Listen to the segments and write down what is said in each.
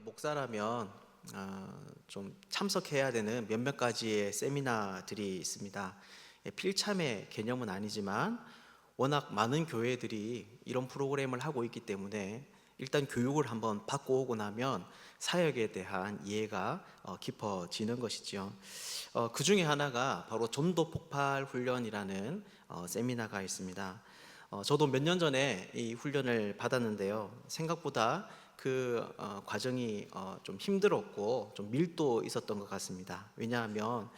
목사라면 좀 참석해야 되는 몇몇 가지의 세미나들이 있습니다. 필참의 개념은 아니지만 워낙 많은 교회들이 이런 프로그램을 하고 있기 때문에 일단 교육을 한번 받고 오고 나면 사역에 대한 이해가 깊어지는 것이죠. 그 중에 하나가 바로 전도 폭발 훈련이라는 세미나가 있습니다. 저도 몇 년 전에 이 훈련을 받았는데요. 생각보다 그 과정이 좀 힘들었고 좀 밀도 있었던 것 같습니다. 왜냐하면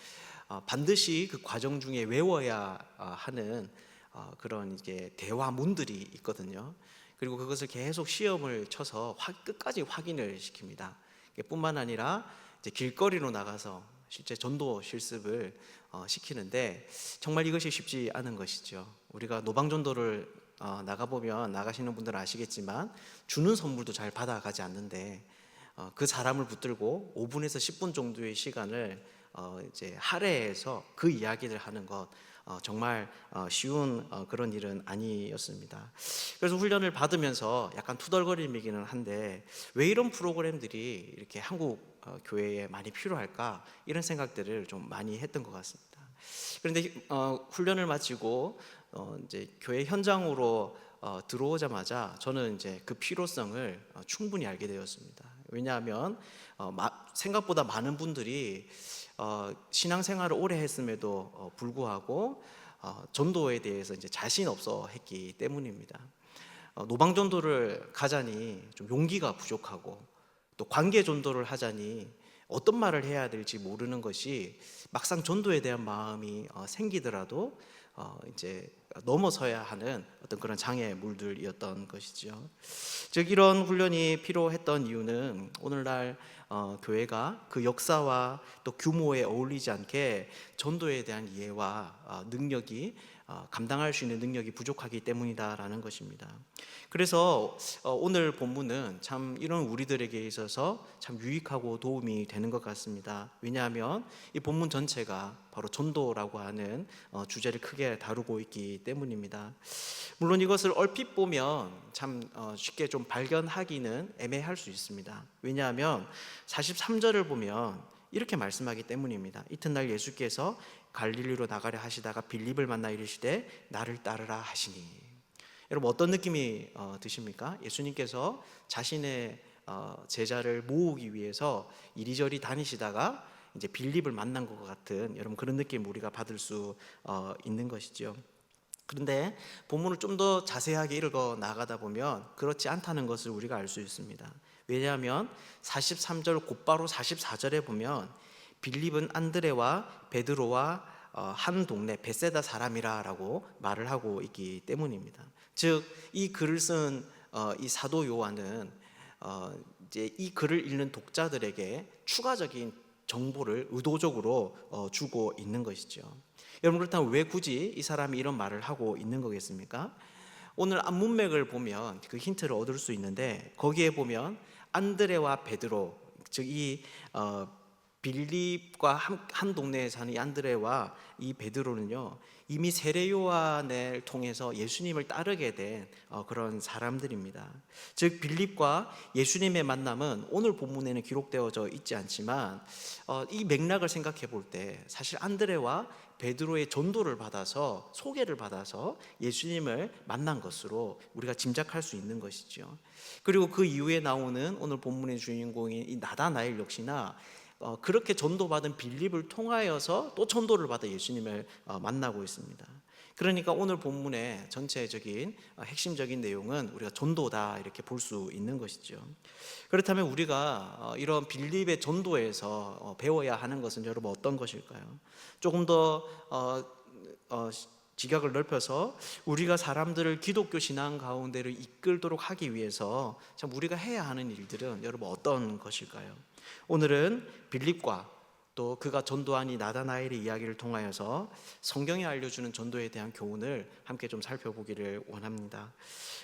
반드시 그 과정 중에 외워야 하는 그런 이제 대화문들이 있거든요. 그리고 그것을 계속 시험을 쳐서 끝까지 확인을 시킵니다. 뿐만 아니라 이제 길거리로 나가서 실제 전도 실습을 시키는데 정말 이것이 쉽지 않은 것이죠. 우리가 노방전도를 나가보면 나가시는 분들은 아시겠지만 주는 선물도 잘 받아가지 않는데 그 사람을 붙들고 5분에서 10분 정도의 시간을 이제 할애해서 그 이야기를 하는 것 정말 쉬운 그런 일은 아니었습니다. 그래서 훈련을 받으면서 약간 투덜거림이기는 한데 왜 이런 프로그램들이 이렇게 한국 교회에 많이 필요할까 이런 생각들을 좀 많이 했던 것 같습니다. 그런데 훈련을 마치고 이제 교회 현장으로 들어오자마자 저는 이제 그 필요성을 충분히 알게 되었습니다. 왜냐하면 생각보다 많은 분들이 신앙생활을 오래 했음에도 불구하고 전도에 대해서 이제 자신 없어 했기 때문입니다. 노방전도를 가자니 좀 용기가 부족하고 또 관계 전도를 하자니 어떤 말을 해야 될지 모르는 것이 막상 전도에 대한 마음이 생기더라도 이제 넘어서야 하는 어떤 그런 장애물들이었던 것이죠. 즉 이런 훈련이 필요했던 이유는 오늘날 교회가 그 역사와 또 규모에 어울리지 않게 전도에 대한 이해와 능력이 감당할 수 있는 능력이 부족하기 때문이다라는 것입니다. 그래서 오늘 본문은 참 이런 우리들에게 있어서 참 유익하고 도움이 되는 것 같습니다. 왜냐하면 이 본문 전체가 바로 전도라고 하는 주제를 크게 다루고 있기 때문입니다. 물론 이것을 얼핏 보면 참 쉽게 좀 발견하기는 애매할 수 있습니다. 왜냐하면 43절을 보면 이렇게 말씀하기 때문입니다. 이튿날 예수께서 갈릴리로 나가려 하시다가 빌립을 만나 이르시되 나를 따르라 하시니. 여러분 어떤 느낌이 드십니까? 예수님께서 자신의 제자를 모으기 위해서 이리저리 다니시다가 이제 빌립을 만난 것 같은 여러분 그런 느낌 우리가 받을 수 있는 것이죠. 그런데 본문을 좀 더 자세하게 읽어 나가다 보면 그렇지 않다는 것을 우리가 알 수 있습니다. 왜냐하면 43절 곧바로 44절에 보면 빌립은 안드레와 베드로와 한 동네 베세다 사람이라고 말을 하고 있기 때문입니다. 즉 이 글을 쓴 이 사도 요한은 이제 이 글을 읽는 독자들에게 추가적인 정보를 의도적으로 주고 있는 것이죠. 여러분 그렇다면 왜 굳이 이 사람이 이런 말을 하고 있는 거겠습니까? 오늘 앞문맥을 보면 그 힌트를 얻을 수 있는데 거기에 보면 안드레와 베드로 즉 이 빌립과 한 동네에 사는 이 안드레와 이 베드로는요 이미 세례 요한을 통해서 예수님을 따르게 된 그런 사람들입니다. 즉 빌립과 예수님의 만남은 오늘 본문에는 기록되어져 있지 않지만 이 맥락을 생각해 볼 때 사실 안드레와 베드로의 전도를 받아서 소개를 받아서 예수님을 만난 것으로 우리가 짐작할 수 있는 것이죠. 그리고 그 이후에 나오는 오늘 본문의 주인공인 이 나다나엘 역시나 그렇게 전도받은 빌립을 통하여서 또 전도를 받아 예수님을 만나고 있습니다. 그러니까 오늘 본문의 전체적인 핵심적인 내용은 우리가 전도다 이렇게 볼 수 있는 것이죠. 그렇다면 우리가 이런 빌립의 전도에서 배워야 하는 것은 여러분 어떤 것일까요? 조금 더 직역을 넓혀서 우리가 사람들을 기독교 신앙 가운데로 이끌도록 하기 위해서 참 우리가 해야 하는 일들은 여러분 어떤 것일까요? 오늘은 빌립과 또 그가 전도한 이 나다나엘의 이야기를 통하여서 성경이 알려주는 전도에 대한 교훈을 함께 좀 살펴보기를 원합니다.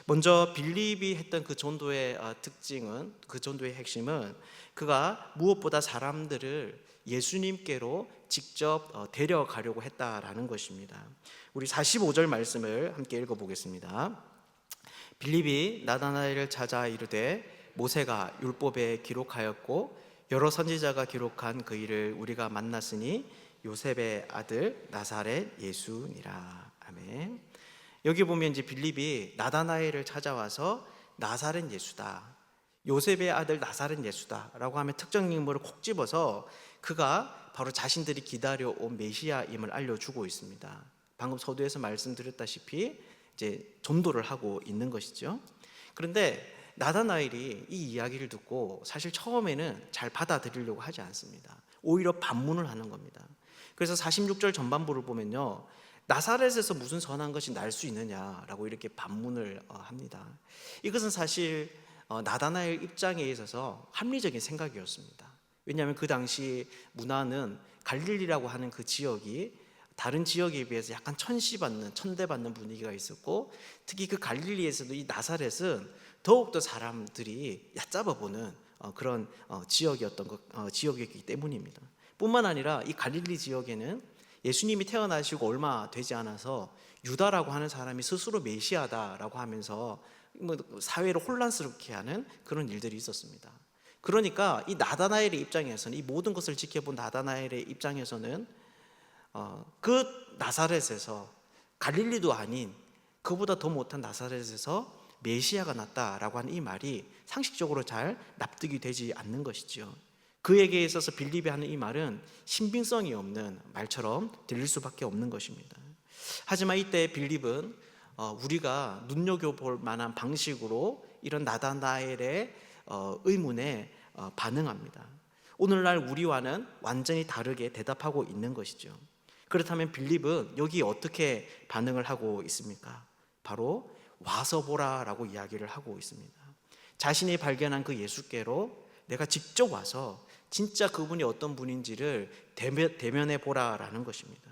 먼저 빌립이 했던 그 전도의 특징은 그 전도의 핵심은 그가 무엇보다 사람들을 예수님께로 직접 데려가려고 했다라는 것입니다. 우리 45절 말씀을 함께 읽어보겠습니다. 빌립이 나다나엘을 찾아 이르되 모세가 율법에 기록하였고 여러 선지자가 기록한 그 일을 우리가 만났으니 요셉의 아들 나사렛 예수니라. 아멘. 여기 보면 이제 빌립이 나다나엘을 찾아와서 나사렛 예수다, 요셉의 아들 나사렛 예수다라고 하면 특정 인물을 콕 집어서 그가 바로 자신들이 기다려온 메시아임을 알려주고 있습니다. 방금 서두에서 말씀드렸다시피 이제 전도를 하고 있는 것이죠. 그런데 나다나엘이 이 이야기를 듣고 사실 처음에는 잘 받아들이려고 하지 않습니다. 오히려 반문을 하는 겁니다. 그래서 46절 전반부를 보면요, 나사렛에서 무슨 선한 것이 날 수 있느냐라고 이렇게 반문을 합니다. 이것은 사실 나다나엘 입장에 있어서 합리적인 생각이었습니다. 왜냐하면 그 당시 문화는 갈릴리라고 하는 그 지역이 다른 지역에 비해서 약간 천대받는 분위기가 있었고, 특히 그 갈릴리에서도 이 나사렛은 더욱더 사람들이 얕잡아 보는 그런 지역이었기 때문입니다. 뿐만 아니라 이 갈릴리 지역에는 예수님이 태어나시고 얼마 되지 않아서 유다라고 하는 사람이 스스로 메시아다라고 하면서 사회를 혼란스럽게 하는 그런 일들이 있었습니다. 그러니까 이 나다나엘의 입장에서는, 이 모든 것을 지켜본 나다나엘의 입장에서는 그 나사렛에서, 갈릴리도 아닌 그보다 더 못한 나사렛에서 메시아가 났다라고 하는 이 말이 상식적으로 잘 납득이 되지 않는 것이죠. 그에게 있어서 빌립이 하는 이 말은 신빙성이 없는 말처럼 들릴 수밖에 없는 것입니다. 하지만 이때 빌립은 우리가 눈여겨볼 만한 방식으로 이런 나다나엘의 의문에 반응합니다. 오늘날 우리와는 완전히 다르게 대답하고 있는 것이죠. 그렇다면 빌립은 여기 어떻게 반응을 하고 있습니까? 바로 와서 보라라고 이야기를 하고 있습니다. 자신이 발견한 그 예수께로 내가 직접 와서 진짜 그분이 어떤 분인지를 대면해 보라라는 것입니다.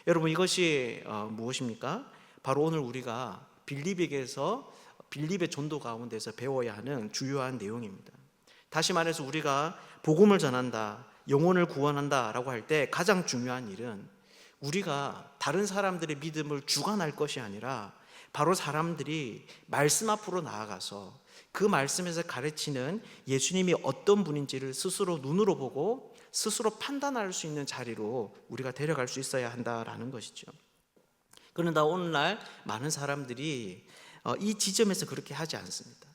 여러분, 이것이 무엇입니까? 바로 오늘 우리가 빌립의 전도 가운데서 배워야 하는 주요한 내용입니다. 다시 말해서 우리가 복음을 전한다, 영혼을 구원한다라고 할 때 가장 중요한 일은 우리가 다른 사람들의 믿음을 주관할 것이 아니라 바로 사람들이 말씀 앞으로 나아가서 그 말씀에서 가르치는 예수님이 어떤 분인지를 스스로 눈으로 보고 스스로 판단할 수 있는 자리로 우리가 데려갈 수 있어야 한다라는 것이죠. 그런데 오늘날 많은 사람들이 이 지점에서 그렇게 하지 않습니다.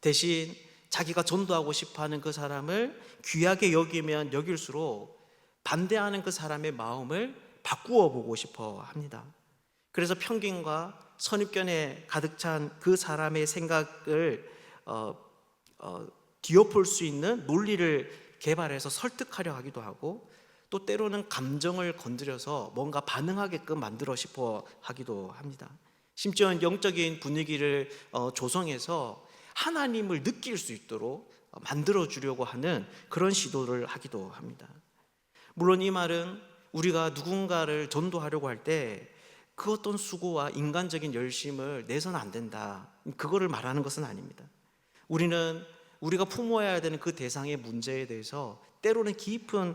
대신 자기가 전도하고 싶어하는 그 사람을 귀하게 여기면 여길수록 반대하는 그 사람의 마음을 바꾸어 보고 싶어 합니다. 그래서 편견과 선입견에 가득 찬 그 사람의 생각을 뒤엎을 수 있는 논리를 개발해서 설득하려 하기도 하고, 또 때로는 감정을 건드려서 뭔가 반응하게끔 만들어 싶어 하기도 합니다. 심지어는 영적인 분위기를 조성해서 하나님을 느낄 수 있도록 만들어 주려고 하는 그런 시도를 하기도 합니다. 물론 이 말은 우리가 누군가를 전도하려고 할 때 그 어떤 수고와 인간적인 열심을 내서는 안 된다, 그거를 말하는 것은 아닙니다. 우리가 품어야 되는 그 대상의 문제에 대해서 때로는 깊은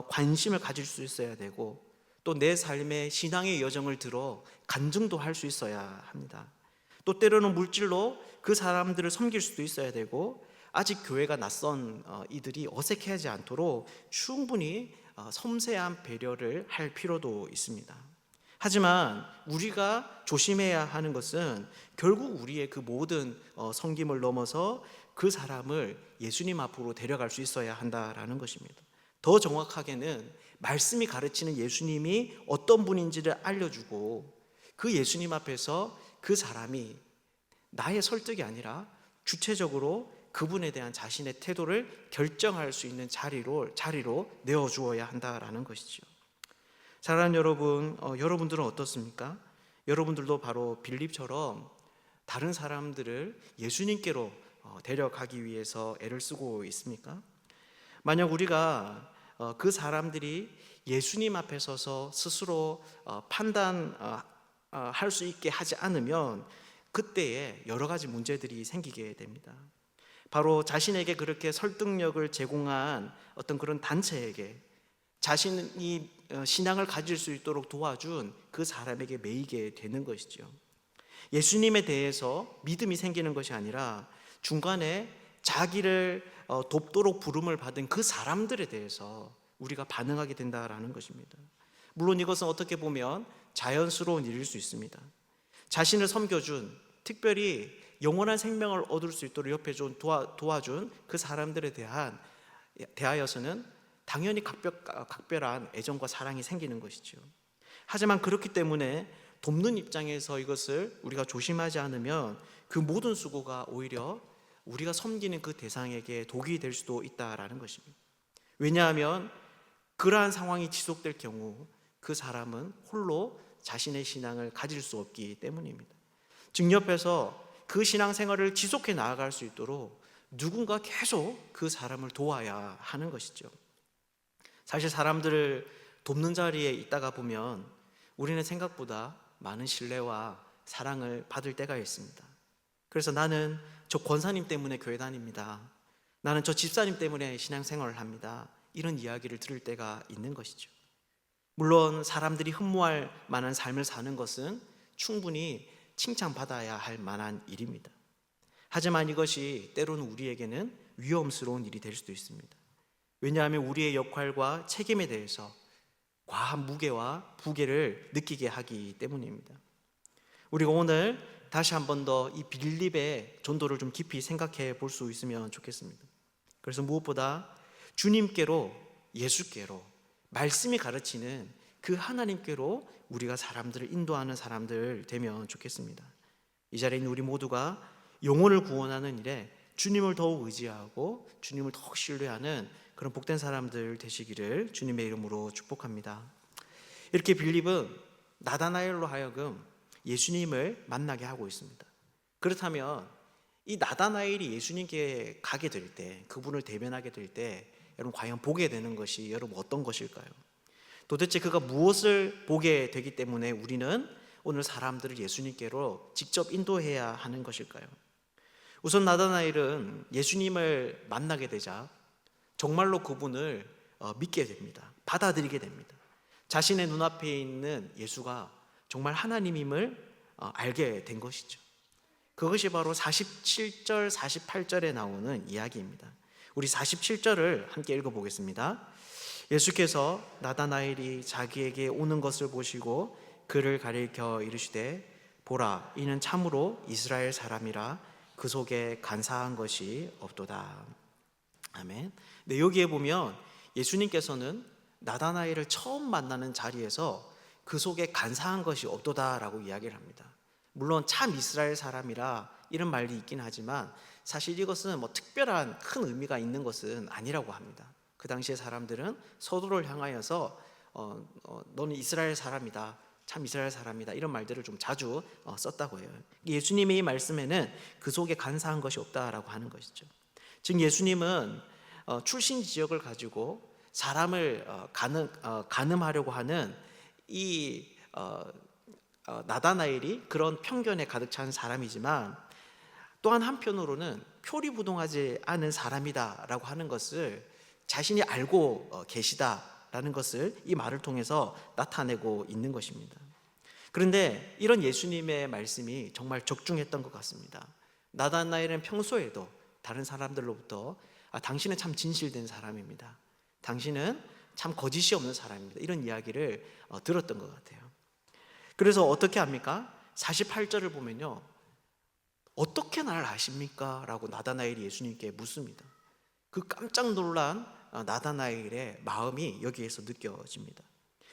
관심을 가질 수 있어야 되고, 또 내 삶의 신앙의 여정을 들어 간증도 할 수 있어야 합니다. 또 때로는 물질로 그 사람들을 섬길 수도 있어야 되고, 아직 교회가 낯선 이들이 어색해하지 않도록 충분히 섬세한 배려를 할 필요도 있습니다. 하지만 우리가 조심해야 하는 것은 결국 우리의 그 모든 섬김을 넘어서 그 사람을 예수님 앞으로 데려갈 수 있어야 한다라는 것입니다. 더 정확하게는 말씀이 가르치는 예수님이 어떤 분인지를 알려주고, 그 예수님 앞에서 그 사람이 나의 설득이 아니라 주체적으로 그분에 대한 자신의 태도를 결정할 수 있는 자리로 내어주어야 한다라는 것이죠. 사랑하는 여러분, 여러분들은 어떻습니까? 여러분들도 바로 빌립처럼 다른 사람들을 예수님께로 데려가기 위해서 애를 쓰고 있습니까? 만약 우리가 그 사람들이 예수님 앞에 서서 스스로 판단할 수 있게 하지 않으면 그때에 여러 가지 문제들이 생기게 됩니다. 바로 자신에게 그렇게 설득력을 제공한 어떤 그런 단체에게 자신이 신앙을 가질 수 있도록 도와준 그 사람에게 매이게 되는 것이죠. 예수님에 대해서 믿음이 생기는 것이 아니라 중간에 자기를 돕도록 부름을 받은 그 사람들에 대해서 우리가 반응하게 된다라는 것입니다. 물론 이것은 어떻게 보면 자연스러운 일일 수 있습니다. 자신을 섬겨준, 특별히 영원한 생명을 얻을 수 있도록 옆에 도와준 그 사람들에 대하여서는 당연히 각별한 애정과 사랑이 생기는 것이죠. 하지만 그렇기 때문에 돕는 입장에서 이것을 우리가 조심하지 않으면 그 모든 수고가 오히려 우리가 섬기는 그 대상에게 독이 될 수도 있다라는 것입니다. 왜냐하면 그러한 상황이 지속될 경우 그 사람은 홀로 자신의 신앙을 가질 수 없기 때문입니다. 즉 옆에서 그 신앙생활을 지속해 나아갈 수 있도록 누군가 계속 그 사람을 도와야 하는 것이죠. 사실 사람들을 돕는 자리에 있다가 보면 우리는 생각보다 많은 신뢰와 사랑을 받을 때가 있습니다. 그래서 나는 저 권사님 때문에 교회 다닙니다. 나는 저 집사님 때문에 신앙생활을 합니다. 이런 이야기를 들을 때가 있는 것이죠. 물론 사람들이 흠모할 만한 삶을 사는 것은 충분히 칭찬받아야 할 만한 일입니다. 하지만 이것이 때로는 우리에게는 위험스러운 일이 될 수도 있습니다. 왜냐하면 우리의 역할과 책임에 대해서 과한 무게와 부계를 느끼게 하기 때문입니다. 우리가 오늘 다시 한 번 더 이 빌립의 전도를 좀 깊이 생각해 볼 수 있으면 좋겠습니다. 그래서 무엇보다 주님께로, 예수께로, 말씀이 가르치는 그 하나님께로 우리가 사람들을 인도하는 사람들 되면 좋겠습니다. 이 자리에 있는 우리 모두가 영혼을 구원하는 일에 주님을 더욱 의지하고 주님을 더욱 신뢰하는 그런 복된 사람들 되시기를 주님의 이름으로 축복합니다. 이렇게 빌립은 나다나엘로 하여금 예수님을 만나게 하고 있습니다. 그렇다면 이 나다나엘이 예수님께 가게 될 때, 그분을 대면하게 될 때 여러분 과연 보게 되는 것이 여러분 어떤 것일까요? 도대체 그가 무엇을 보게 되기 때문에 우리는 오늘 사람들을 예수님께로 직접 인도해야 하는 것일까요? 우선 나다나엘은 예수님을 만나게 되자 정말로 그분을 믿게 됩니다. 받아들이게 됩니다. 자신의 눈앞에 있는 예수가 정말 하나님임을 알게 된 것이죠. 그것이 바로 47절, 48절에 나오는 이야기입니다. 우리 47절을 함께 읽어보겠습니다. 예수께서 나다나엘이 자기에게 오는 것을 보시고 그를 가리켜 이르시되 보라, 이는 참으로 이스라엘 사람이라 그 속에 간사한 것이 없도다. 아멘. 네, 여기에 보면 예수님께서는 나다나엘을 처음 만나는 자리에서 그 속에 간사한 것이 없도다라고 이야기를 합니다. 물론 참 이스라엘 사람이라 이런 말이 있긴 하지만 사실 이것은 뭐 특별한 큰 의미가 있는 것은 아니라고 합니다. 그 당시의 사람들은 서로를 향하여서 너는 이스라엘 사람이다, 참 이스라엘 사람이다, 이런 말들을 좀 자주 썼다고 해요. 예수님의 이 말씀에는 그 속에 간사한 것이 없다라고 하는 것이죠. 즉 예수님은 출신 지역을 가지고 사람을 간음하려고 하는 이 나다나엘이 그런 편견에 가득 찬 사람이지만 또한 한편으로는 표리부동하지 않은 사람이다라고 하는 것을 자신이 알고 계시다라는 것을 이 말을 통해서 나타내고 있는 것입니다. 그런데 이런 예수님의 말씀이 정말 적중했던 것 같습니다. 나다나엘은 평소에도 다른 사람들로부터 당신은 참 진실된 사람입니다, 당신은 참 거짓이 없는 사람입니다, 이런 이야기를 들었던 것 같아요. 그래서 어떻게 합니까? 48절을 보면요, 어떻게 나를 아십니까? 라고 나다나엘이 예수님께 묻습니다. 그 깜짝 놀란 나다나엘의 마음이 여기에서 느껴집니다.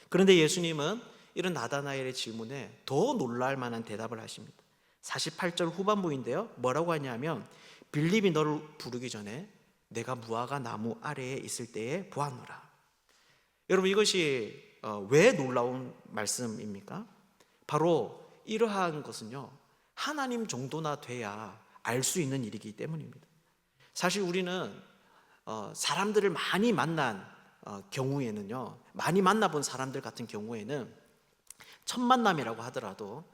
그런데 예수님은 이런 나다나엘의 질문에 더 놀랄 만한 대답을 하십니다. 48절 후반부인데요, 뭐라고 하냐면 빌립이 너를 부르기 전에 내가 무화과 나무 아래에 있을 때에 보았노라. 여러분 이것이 왜 놀라운 말씀입니까? 바로 이러한 것은요, 하나님 정도나 돼야 알 수 있는 일이기 때문입니다. 사실 우리는 사람들을 많이 만난 경우에는요, 많이 만나본 사람들 같은 경우에는 첫 만남이라고 하더라도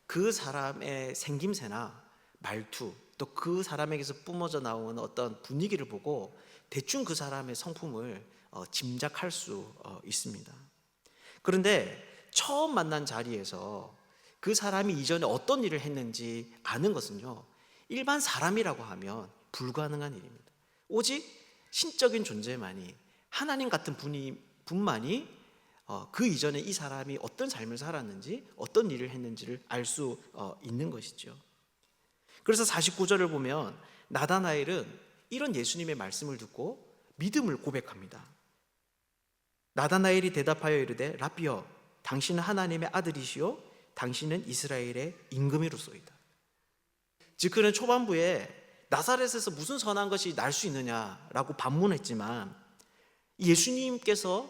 그 사람의 생김새나 말투, 또 그 사람에게서 뿜어져 나오는 어떤 분위기를 보고 대충 그 사람의 성품을 짐작할 수 있습니다. 그런데 처음 만난 자리에서 그 사람이 이전에 어떤 일을 했는지 아는 것은요, 일반 사람이라고 하면 불가능한 일입니다. 오직 신적인 존재만이, 하나님 같은 분만이 그 이전에 이 사람이 어떤 삶을 살았는지, 어떤 일을 했는지를 알 수 있는 것이죠. 그래서 49절을 보면 나다나엘은 이런 예수님의 말씀을 듣고 믿음을 고백합니다. 나다나엘이 대답하여 이르되 라삐여, 당신은 하나님의 아들이시요 당신은 이스라엘의 임금이로소이다. 즉 그는 초반부에 나사렛에서 무슨 선한 것이 날 수 있느냐라고 반문했지만, 예수님께서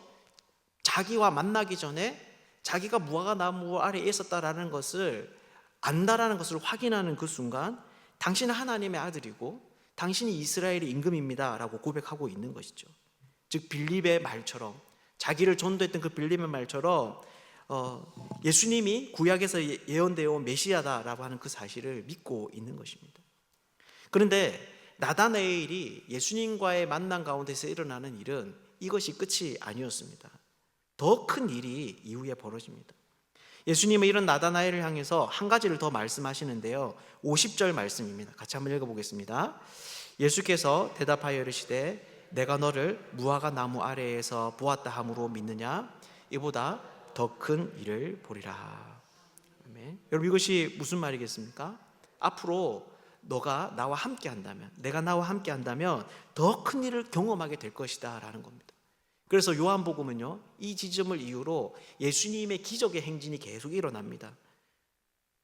자기와 만나기 전에 자기가 무화과 나무 아래에 있었다라는 것을 안다라는 것을 확인하는 그 순간 당신은 하나님의 아들이고 당신이 이스라엘의 임금입니다 라고 고백하고 있는 것이죠. 즉 빌립의 말처럼, 자기를 전도했던 그 빌립의 말처럼 예수님이 구약에서 예언되어 온 메시아다라고 하는 그 사실을 믿고 있는 것입니다. 그런데 나다나엘이 예수님과의 만남 가운데서 일어나는 일은 이것이 끝이 아니었습니다. 더 큰 일이 이후에 벌어집니다. 예수님은 이런 나다나엘을 향해서 한 가지를 더 말씀하시는데요, 50절 말씀입니다. 같이 한번 읽어보겠습니다. 예수께서 대답하여 이르시되 내가 너를 무화과 나무 아래에서 보았다 함으로 믿느냐? 이보다 더 큰 일을 보리라. 아멘. 여러분, 이것이 무슨 말이겠습니까? 앞으로 너가 나와 함께 한다면, 내가 나와 함께 한다면 더 큰 일을 경험하게 될 것이다 라는 겁니다. 그래서 요한복음은요, 이 지점을 이유로 예수님의 기적의 행진이 계속 일어납니다.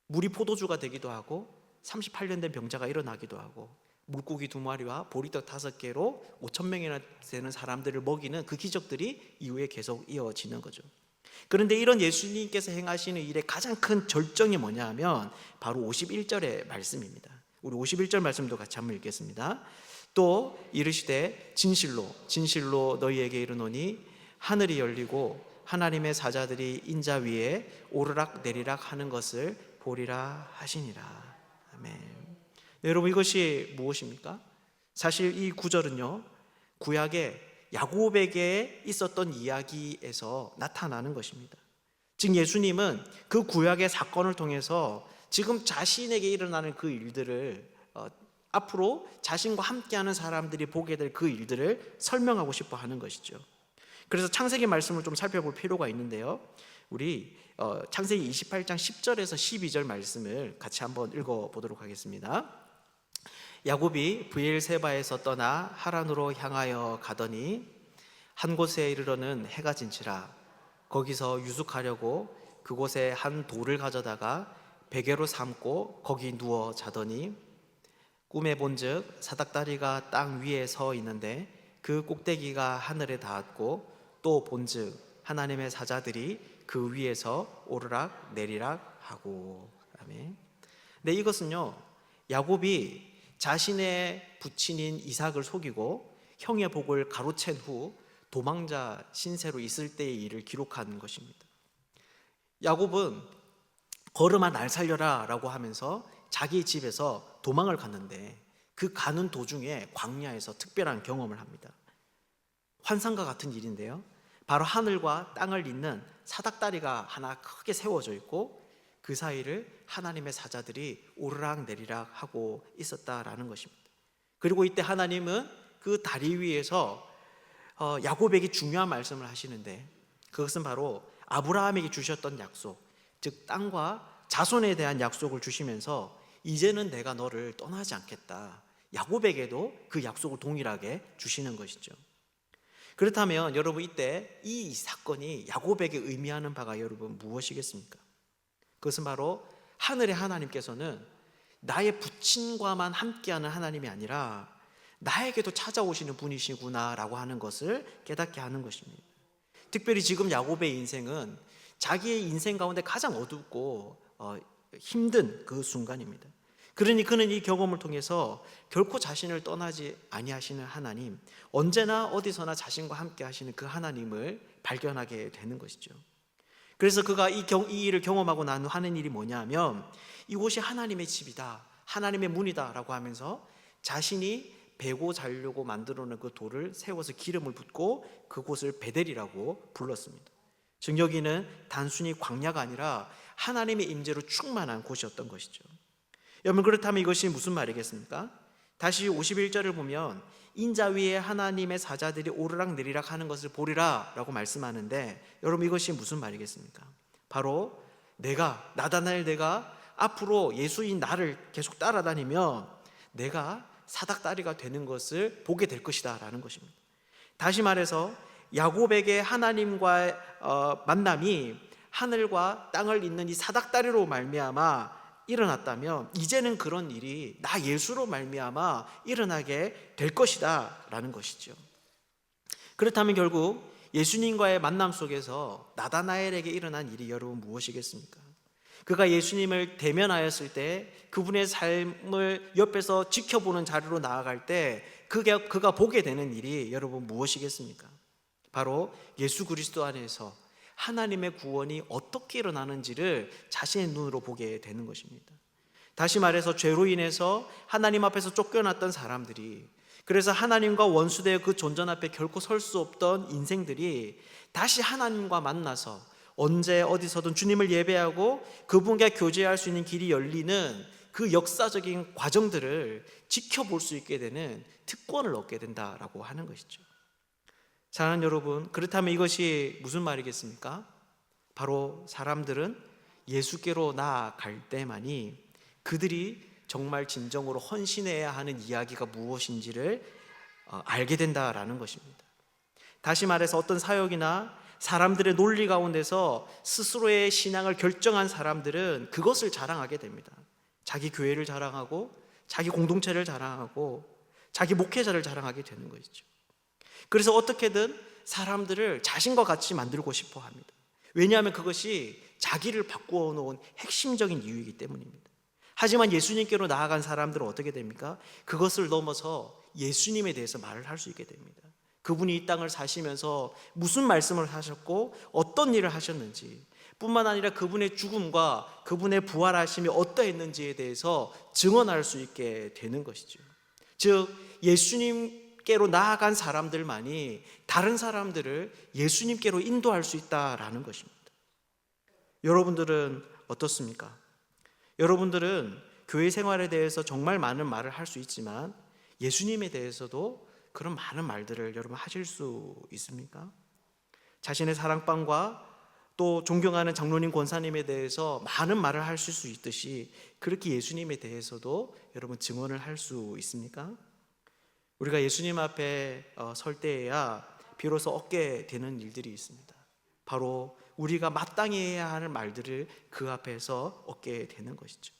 물이 포도주가 되기도 하고 38년 된 병자가 일어나기도 하고 물고기 2마리와 보리떡 5개로 5,000명이나 되는 사람들을 먹이는 그 기적들이 이후에 계속 이어지는 거죠. 그런데 이런 예수님께서 행하시는 일의 가장 큰 절정이 뭐냐 하면 바로 51절의 말씀입니다. 우리 51절 말씀도 같이 한번 읽겠습니다. 또 이르시되 진실로 너희에게 이르노니 하늘이 열리고 하나님의 사자들이 인자 위에 오르락 내리락 하는 것을 보리라 하시니라. 아멘. 네, 여러분, 이것이 무엇입니까? 사실 이 구절은요, 구약의 야곱에게 있었던 이야기에서 나타나는 것입니다. 즉 예수님은 그 구약의 사건을 통해서 지금 자신에게 일어나는 그 일들을 앞으로 자신과 함께하는 사람들이 보게 될 그 일들을 설명하고 싶어 하는 것이죠. 그래서 창세기 말씀을 좀 살펴볼 필요가 있는데요, 우리 창세기 28장 10절에서 12절 말씀을 같이 한번 읽어보도록 하겠습니다. 야곱이 브엘세바에서 떠나 하란으로 향하여 가더니 한 곳에 이르러는 해가 진치라. 거기서 유숙하려고 그곳에 한 돌을 가져다가 베개로 삼고 거기 누워 자더니 꿈에 본즉 사닥다리가 땅 위에 서 있는데 그 꼭대기가 하늘에 닿았고 또 본즉 하나님의 사자들이 그 위에서 오르락 내리락 하고. 아멘. 네, 이것은요, 야곱이 자신의 부친인 이삭을 속이고 형의 복을 가로챈 후 도망자 신세로 있을 때의 일을 기록한 것입니다. 야곱은 걸음아 날 살려라 라고 하면서 자기 집에서 도망을 갔는데 그 가는 도중에 광야에서 특별한 경험을 합니다. 환상과 같은 일인데요, 바로 하늘과 땅을 잇는 사닥다리가 하나 크게 세워져 있고 그 사이를 하나님의 사자들이 오르락 내리락 하고 있었다라는 것입니다. 그리고 이때 하나님은 그 다리 위에서 야곱에게 중요한 말씀을 하시는데, 그것은 바로 아브라함에게 주셨던 약속, 즉 땅과 자손에 대한 약속을 주시면서 이제는 내가 너를 떠나지 않겠다, 야곱에게도 그 약속을 동일하게 주시는 것이죠. 그렇다면 여러분, 이때 이 사건이 야곱에게 의미하는 바가 여러분 무엇이겠습니까? 그것은 바로 하늘의 하나님께서는 나의 부친과만 함께하는 하나님이 아니라 나에게도 찾아오시는 분이시구나 라고 하는 것을 깨닫게 하는 것입니다. 특별히 지금 야곱의 인생은 자기의 인생 가운데 가장 어둡고 힘든 그 순간입니다. 그러니 그는 이 경험을 통해서 결코 자신을 떠나지 아니하시는 하나님, 언제나 어디서나 자신과 함께 하시는 그 하나님을 발견하게 되는 것이죠. 그래서 그가 이 일을 경험하고 난 후 하는 일이 뭐냐면 이곳이 하나님의 집이다, 하나님의 문이다 라고 하면서 자신이 베고 자려고 만들어 놓은 그 돌을 세워서 기름을 붓고 그곳을 베델이라고 불렀습니다. 즉 여기는 단순히 광야가 아니라 하나님의 임재로 충만한 곳이었던 것이죠. 여러분, 그렇다면 이것이 무슨 말이겠습니까? 다시 51절을 보면 인자 위에 하나님의 사자들이 오르락내리락 하는 것을 보리라 라고 말씀하는데, 여러분 이것이 무슨 말이겠습니까? 바로 나다나엘 내가 앞으로 예수인 나를 계속 따라다니면 내가 사닥다리가 되는 것을 보게 될 것이다 라는 것입니다. 다시 말해서 야곱에게 하나님과의 만남이 하늘과 땅을 잇는 이 사닥다리로 말미암아 일어났다면, 이제는 그런 일이 나 예수로 말미암아 일어나게 될 것이다 라는 것이죠. 그렇다면 결국 예수님과의 만남 속에서 나다나엘에게 일어난 일이 여러분 무엇이겠습니까? 그가 예수님을 대면하였을 때 그분의 삶을 옆에서 지켜보는 자리로 나아갈 때 그가 보게 되는 일이 여러분 무엇이겠습니까? 바로 예수 그리스도 안에서 하나님의 구원이 어떻게 일어나는지를 자신의 눈으로 보게 되는 것입니다. 다시 말해서 죄로 인해서 하나님 앞에서 쫓겨났던 사람들이, 그래서 하나님과 원수되어 그 존전 앞에 결코 설 수 없던 인생들이 다시 하나님과 만나서 언제 어디서든 주님을 예배하고 그분과 교제할 수 있는 길이 열리는 그 역사적인 과정들을 지켜볼 수 있게 되는 특권을 얻게 된다라고 하는 것이죠. 사랑하는 여러분, 그렇다면 이것이 무슨 말이겠습니까? 바로 사람들은 예수께로 나아갈 때만이 그들이 정말 진정으로 헌신해야 하는 이야기가 무엇인지를 알게 된다라는 것입니다. 다시 말해서 어떤 사역이나 사람들의 논리 가운데서 스스로의 신앙을 결정한 사람들은 그것을 자랑하게 됩니다. 자기 교회를 자랑하고 자기 공동체를 자랑하고 자기 목회자를 자랑하게 되는 것이죠. 그래서 어떻게든 사람들을 자신과 같이 만들고 싶어 합니다. 왜냐하면 그것이 자기를 바꾸어 놓은 핵심적인 이유이기 때문입니다. 하지만 예수님께로 나아간 사람들은 어떻게 됩니까? 그것을 넘어서 예수님에 대해서 말을 할 수 있게 됩니다. 그분이 이 땅을 사시면서 무슨 말씀을 하셨고 어떤 일을 하셨는지, 뿐만 아니라 그분의 죽음과 그분의 부활하심이 어떠했는지에 대해서 증언할 수 있게 되는 것이죠. 즉 예수님께로 나아간 사람들만이 다른 사람들을 예수님께로 인도할 수 있다라는 것입니다. 여러분들은 어떻습니까? 여러분들은 교회 생활에 대해서 정말 많은 말을 할 수 있지만 예수님에 대해서도 그런 많은 말들을 여러분 하실 수 있습니까? 자신의 사랑방과 또 존경하는 장로님 권사님에 대해서 많은 말을 하실 수 있듯이 그렇게 예수님에 대해서도 여러분 증언을 할 수 있습니까? 우리가 예수님 앞에 설 때에야 비로소 얻게 되는 일들이 있습니다. 바로 우리가 마땅히 해야 하는 말들을 그 앞에서 얻게 되는 것이죠.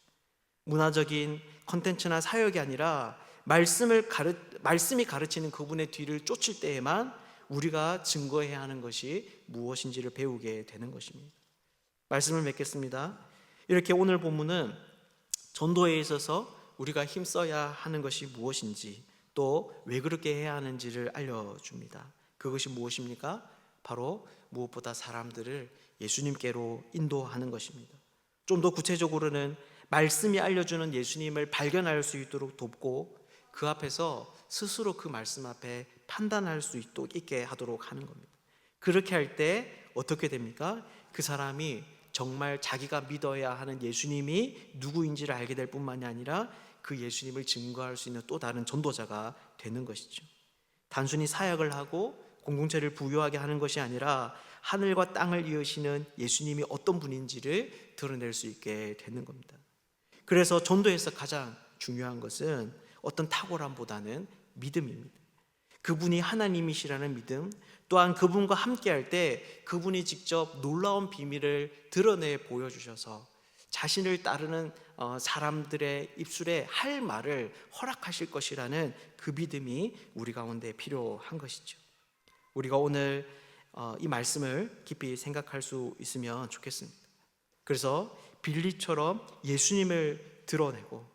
문화적인 콘텐츠나 사역이 아니라 말씀이 가르치는 그분의 뒤를 쫓을 때에만 우리가 증거해야 하는 것이 무엇인지를 배우게 되는 것입니다. 말씀을 맺겠습니다. 이렇게 오늘 본문은 전도에 있어서 우리가 힘써야 하는 것이 무엇인지, 또 왜 그렇게 해야 하는지를 알려줍니다. 그것이 무엇입니까? 바로 무엇보다 사람들을 예수님께로 인도하는 것입니다. 좀 더 구체적으로는 말씀이 알려주는 예수님을 발견할 수 있도록 돕고 그 앞에서 스스로 그 말씀 앞에 판단할 수 있게 하도록 하는 겁니다. 그렇게 할 때 어떻게 됩니까? 그 사람이 정말 자기가 믿어야 하는 예수님이 누구인지를 알게 될 뿐만이 아니라 그 예수님을 증거할 수 있는 또 다른 전도자가 되는 것이죠. 단순히 사역을 하고 공동체를 부유하게 하는 것이 아니라 하늘과 땅을 이으시는 예수님이 어떤 분인지를 드러낼 수 있게 되는 겁니다. 그래서 전도에서 가장 중요한 것은 어떤 탁월함보다는 믿음입니다. 그분이 하나님이시라는 믿음, 또한 그분과 함께할 때 그분이 직접 놀라운 비밀을 드러내 보여주셔서 자신을 따르는 사람들의 입술에 할 말을 허락하실 것이라는 그 믿음이 우리 가운데 필요한 것이죠. 우리가 오늘 이 말씀을 깊이 생각할 수 있으면 좋겠습니다. 그래서 빌리처럼 예수님을 드러내고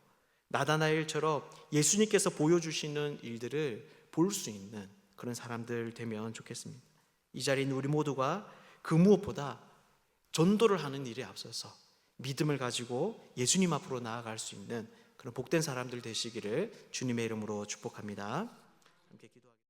나다나엘처럼 예수님께서 보여주시는 일들을 볼 수 있는 그런 사람들 되면 좋겠습니다. 이 자리에 있는 우리 모두가 그 무엇보다 전도를 하는 일에 앞서서 믿음을 가지고 예수님 앞으로 나아갈 수 있는 그런 복된 사람들 되시기를 주님의 이름으로 축복합니다.